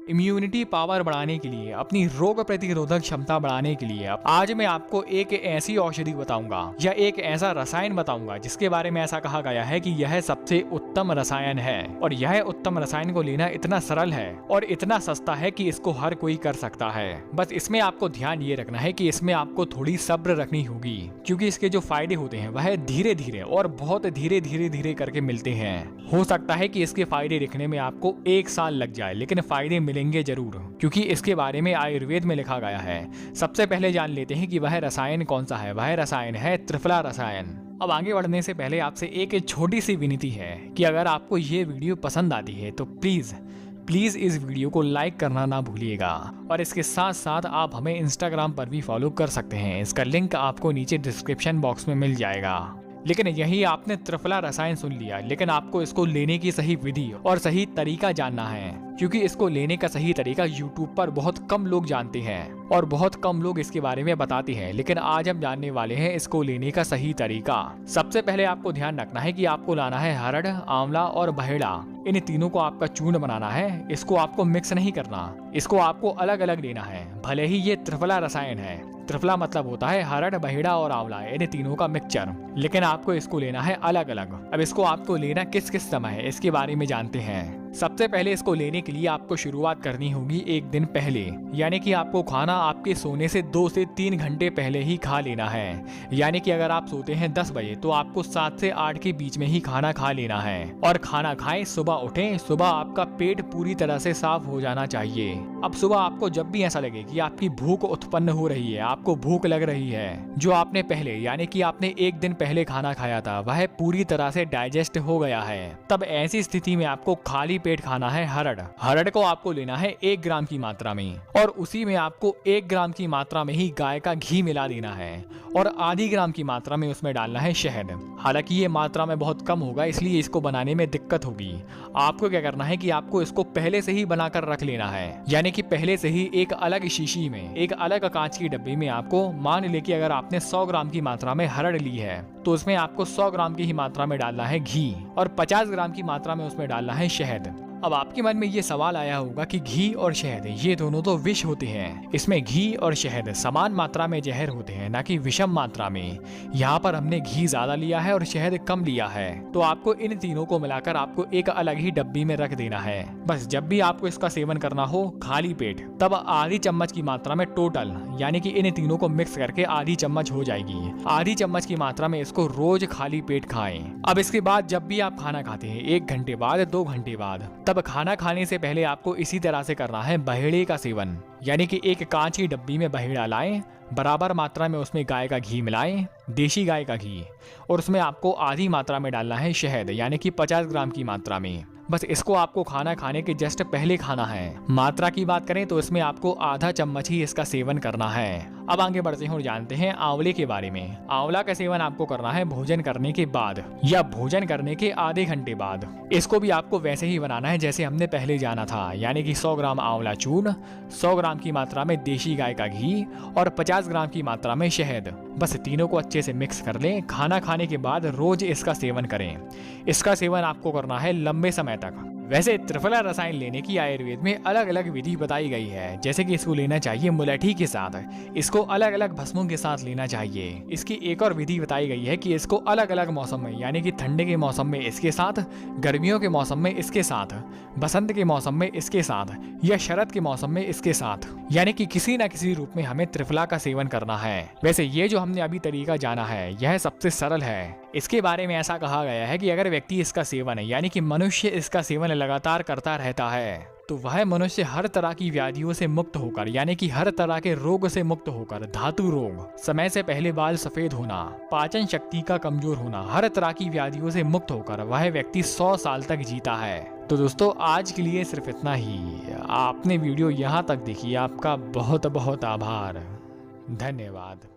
Immunity power बढ़ाने के लिए, अपनी रोग प्रतिरोधक क्षमता बढ़ाने के लिए आज मैं आपको एक ऐसी औषधि बताऊंगा या एक ऐसा रसायन बताऊंगा जिसके बारे में ऐसा कहा गया है कि यह सबसे उत्तम रसायन है। और यह उत्तम रसायन को लेना इतना सरल है और इतना सस्ता है कि इसको हर कोई कर सकता है। बस इसमें आपको ध्यान ये रखना है कि इसमें आपको थोड़ी सब्र रखनी होगी, क्योंकि इसके जो फायदे होते हैं वह धीरे धीरे और बहुत धीरे धीरे धीरे करके मिलते हैं। हो सकता है कि इसके फायदे दिखने में आपको 1 साल लग जाए, लेकिन फायदे मिलेंगे जरूर, क्योंकि इसके बारे में आयुर्वेद में लिखा गया है। सबसे पहले जान लेते हैं कि वह रसायन कौन सा है। वह रसायन है त्रिफला रसायन। अब आगे बढ़ने से पहले आपसे एक छोटी सी विनती है कि अगर आपको ये वीडियो पसंद आती है तो प्लीज इस वीडियो को लाइक करना ना भूलिएगा। और इसके साथ साथ आप हमें इंस्टाग्राम पर भी फॉलो कर सकते हैं। इसका लिंक आपको नीचे डिस्क्रिप्शन बॉक्स में मिल जाएगा। लेकिन यही आपने त्रिफला रसायन सुन लिया, लेकिन आपको इसको लेने की सही विधि और सही तरीका जानना है, क्योंकि इसको लेने का सही तरीका YouTube पर बहुत कम लोग जानते हैं और बहुत कम लोग इसके बारे में बताते हैं। लेकिन आज हम जानने वाले हैं इसको लेने का सही तरीका। सबसे पहले आपको ध्यान रखना है कि आपको लाना है हरड़, आंवला और बहेड़ा। इन तीनों को आपका चूर्ण बनाना है। इसको आपको मिक्स नहीं करना, इसको आपको अलग अलग लेना है। भले ही ये त्रिफला रसायन है, त्रिफला मतलब होता है हरड़, बहेड़ा और आंवला, इन तीनों का मिक्सचर, लेकिन आपको इसको लेना है अलग अलग। अब इसको आपको लेना किस किस समय है इसके बारे में जानते हैं। सबसे पहले इसको लेने के लिए आपको शुरुआत करनी होगी 1 दिन पहले, यानी कि आपको खाना आपके सोने से 2 से 3 घंटे पहले ही खा लेना है। यानी कि अगर आप सोते हैं 10 बजे तो आपको 7 से 8 के बीच में ही खाना खा लेना है। और खाना खाएं, सुबह उठें, सुबह आपका पेट पूरी तरह से साफ हो जाना चाहिए। अब सुबह आपको जब भी ऐसा लगे कि आपकी भूख उत्पन्न हो रही है, आपको भूख लग रही है, जो आपने पहले यानी कि आपने 1 दिन पहले खाना खाया था वह पूरी तरह से डाइजेस्ट हो गया है, तब ऐसी स्थिति में आपको खाली पेट खाना है हरड़। हरड़ को आपको लेना है 1 ग्राम की मात्रा में, और उसी में आपको 1 ग्राम की मात्रा में ही गाय का घी मिला देना है, और आधी ग्राम की मात्रा में उसमें डालना है शहद। हालांकि ये मात्रा में बहुत कम होगा, इसलिए इसको बनाने में दिक्कत होगी। आपको क्या करना है कि आपको इसको पहले से ही बनाकर रख लेना है, यानी कि पहले से ही एक अलग शीशी में, एक अलग कांच की डब्बी में आपको, मान ले कि अगर आपने 100 ग्राम की मात्रा में हरड़ ली है तो उसमें आपको 100 ग्राम की ही मात्रा में डालना है घी, और 50 ग्राम की मात्रा में उसमें डालना है शहद। अब आपके मन में ये सवाल आया होगा कि घी और शहद ये दोनों तो विष होते हैं, इसमें घी और शहद समान मात्रा में जहर होते हैं, ना कि विषम मात्रा में। यहाँ पर हमने घी ज्यादा लिया है और शहद कम लिया है, तो आपको इन तीनों को मिलाकर आपको एक अलग ही डब्बी में रख देना है। बस जब भी आपको इसका सेवन करना हो खाली पेट, तब आधी चम्मच की मात्रा में टोटल, यानी कि इन तीनों को मिक्स करके आधी चम्मच हो जाएगी। आधी चम्मच की मात्रा में इसको रोज खाली पेट खाएं। अब इसके बाद जब भी आप खाना खाते हैं 1 घंटे बाद, 2 घंटे बाद, तब खाना खाने से पहले आपको इसी तरह से करना है बहेड़े का सेवन। यानी कि एक कांच की डब्बी में बहेड़ा लाएं, बराबर मात्रा में उसमें गाय का घी मिलाएं, देशी गाय का घी, और उसमें आपको आधी मात्रा में डालना है शहद, यानी कि 50 ग्राम की मात्रा में। बस इसको आपको खाना खाने के जस्ट पहले खाना है। मात्रा की बात करें तो इसमें आपको आधा चम्मच ही इसका सेवन करना है। अब आगे बढ़ते हैं और जानते हैं आंवले के बारे में। आंवला का सेवन आपको करना है भोजन करने के बाद या भोजन करने के आधे घंटे बाद। इसको भी आपको वैसे ही बनाना है जैसे हमने पहले जाना था, यानी कि 100 ग्राम आंवला चूर्ण, 100 ग्राम की मात्रा में देशी गाय का घी और 50 ग्राम की मात्रा में शहद। बस तीनों को अच्छे से मिक्स कर लें। खाना खाने के बाद रोज इसका सेवन करें। इसका सेवन आपको करना है लंबे समय तक। वैसे त्रिफला रसायन लेने की आयुर्वेद में अलग अलग विधि बताई गई है, जैसे कि इसको लेना चाहिए मुलैठी के साथ, इसको अलग अलग भस्मों के साथ लेना चाहिए। इसकी एक और विधि बताई गई है कि इसको अलग अलग मौसम में, यानी कि ठंडे के मौसम में इसके साथ, गर्मियों के मौसम में इसके साथ, बसंत के मौसम में इसके साथ, या शरद के मौसम में इसके साथ, यानी कि किसी न किसी रूप में हमें त्रिफला का सेवन करना है। वैसे ये जो हमने अभी तरीका जाना है यह सबसे सरल है। इसके बारे में ऐसा कहा गया है कि अगर व्यक्ति इसका सेवन है, यानी कि मनुष्य इसका सेवन लगातार करता रहता है, तो वह मनुष्य हर तरह की व्याधियों से मुक्त होकर, यानी कि हर तरह के रोग से मुक्त होकर, धातु रोग, समय से पहले बाल सफेद होना, पाचन शक्ति का कमजोर होना, हर तरह की व्याधियों से मुक्त होकर वह व्यक्ति 100 साल तक जीता है। तो दोस्तों आज के लिए सिर्फ इतना ही। आपने वीडियो यहाँ तक देखी, आपका बहुत बहुत आभार, धन्यवाद।